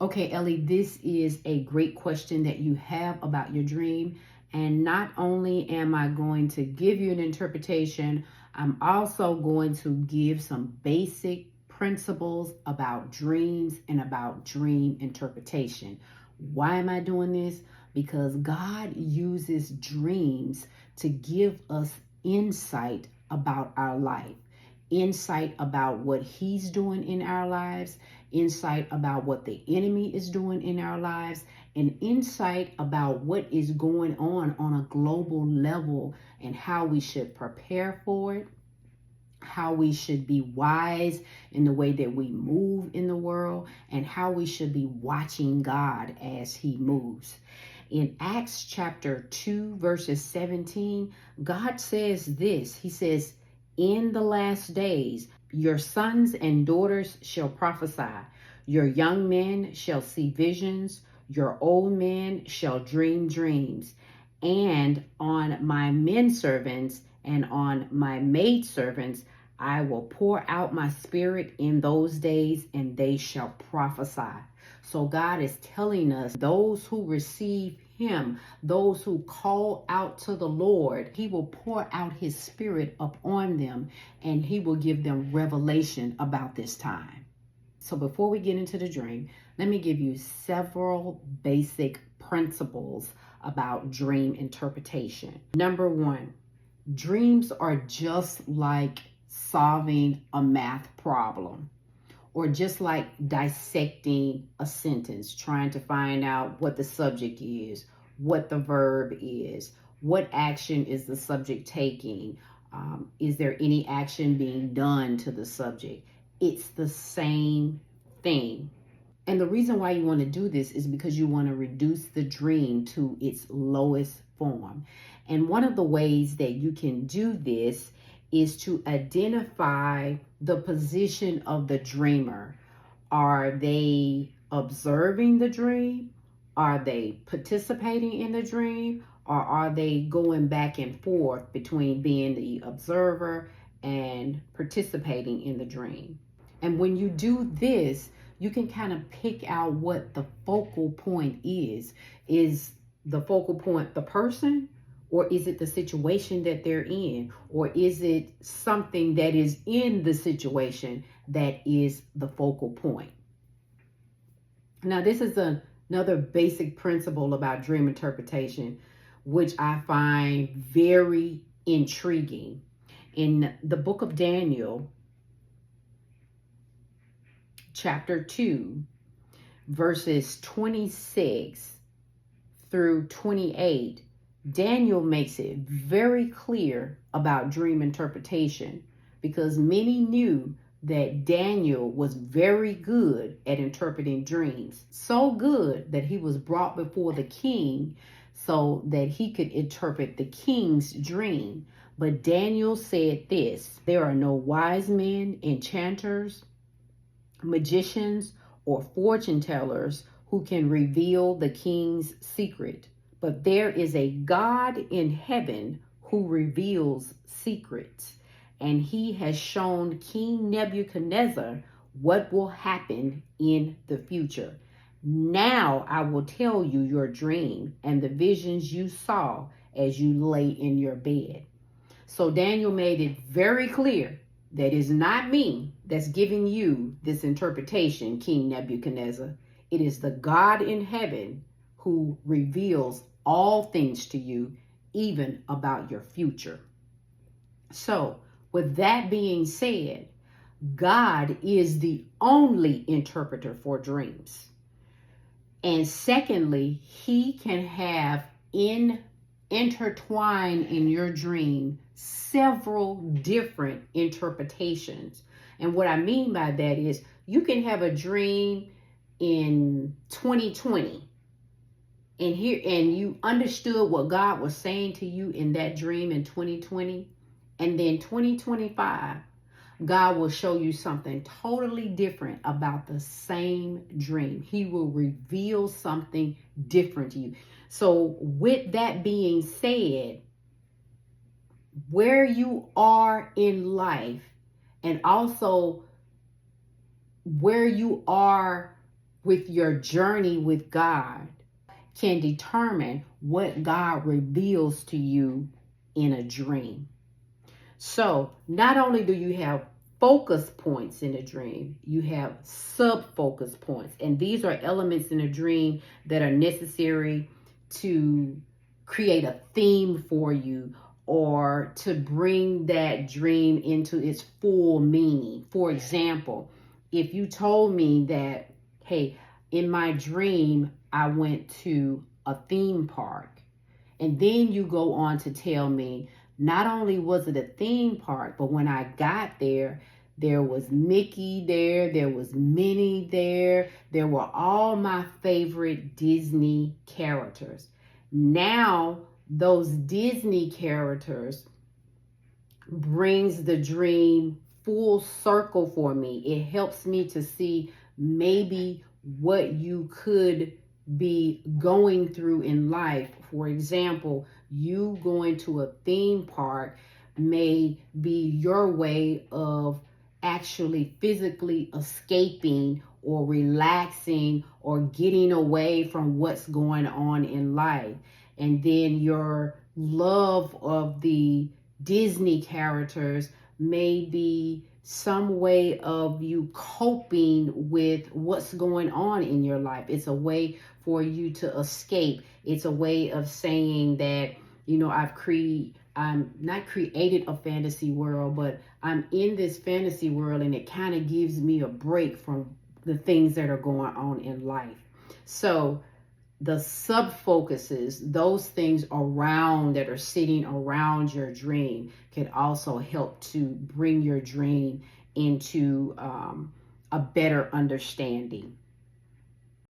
Okay, Ellie, this is a great question that you have about your dream. And not only am I going to give you an interpretation, I'm also going to give some basic principles about dreams and about dream interpretation. Why am I doing this? Because God uses dreams to give us insight about our life, insight about what He's doing in our lives, insight about what the enemy is doing in our lives, and insight about what is going on a global level and how we should prepare for it, how we should be wise in the way that we move in the world, and how we should be watching God as He moves. In Acts chapter 2, verses 17, God says this. He says, "In the last days, your sons and daughters shall prophesy. Your young men shall see visions. Your old men shall dream dreams. And on my men servants and on my maid servants, I will pour out my spirit in those days, and they shall prophesy." So God is telling us those who receive Him, those who call out to the Lord, He will pour out His spirit upon them, and He will give them revelation about this time. So before we get into the dream, let me give you several basic principles about dream interpretation. Number one, dreams are just like solving a math problem, or just like dissecting a sentence, trying to find out what the subject is, what the verb is, what action is the subject taking, is there any action being done to the subject. It's the same thing. And the reason why you want to do this is because you want to reduce the dream to its lowest form. And one of the ways that you can do this is to identify the position of the dreamer. Are they observing the dream? Are they participating in the dream? Or are they going back and forth between being the observer and participating in the dream? And when you do this, you can kind of pick out what the focal point is. Is the focal point the person? Or is it the situation that they're in? Or is it something that is in the situation that is the focal point? Now, this is another basic principle about dream interpretation, which I find very intriguing. In the book of Daniel, chapter 2, verses 26 through 28, Daniel makes it very clear about dream interpretation, because many knew that Daniel was very good at interpreting dreams. So good that he was brought before the king so that he could interpret the king's dream. But Daniel said this: "There are no wise men, enchanters, magicians, or fortune tellers who can reveal the king's secret. But there is a God in heaven who reveals secrets, and He has shown King Nebuchadnezzar what will happen in the future. Now I will tell you your dream and the visions you saw as you lay in your bed." So Daniel made it very clear that it's not me that's giving you this interpretation, King Nebuchadnezzar. It is the God in heaven who reveals all things to you, even about your future. So, with that being said, God is the only interpreter for dreams. And secondly, He can have intertwined in your dream several different interpretations. And what I mean by that is, you can have a dream in 2020 and you understood what God was saying to you in that dream in 2020, and then 2025 God will show you something totally different about the same dream. He will reveal something different to you. So with that being said, where you are in life, and also where you are with your journey with God can determine what God reveals to you in a dream. So not only do you have focus points in a dream, you have sub-focus points. And these are elements in a dream that are necessary to create a theme for you or to bring that dream into its full meaning. For example, if you told me that, hey, in my dream, I went to a theme park, and then you go on to tell me not only was it a theme park, but when I got there, there was Mickey there was Minnie there were all my favorite Disney characters. Now, those Disney characters brings the dream full circle for me. It helps me to see maybe what you could be going through in life. For example, you going to a theme park may be your way of actually physically escaping or relaxing or getting away from what's going on in life. And then your love of the Disney characters may be some way of you coping with what's going on in your life. It's a way for you to escape. It's a way of saying that, I'm not created a fantasy world, but I'm in this fantasy world, and it kind of gives me a break from the things that are going on in life. So the sub focuses, those things around that are sitting around your dream, can also help to bring your dream into a better understanding.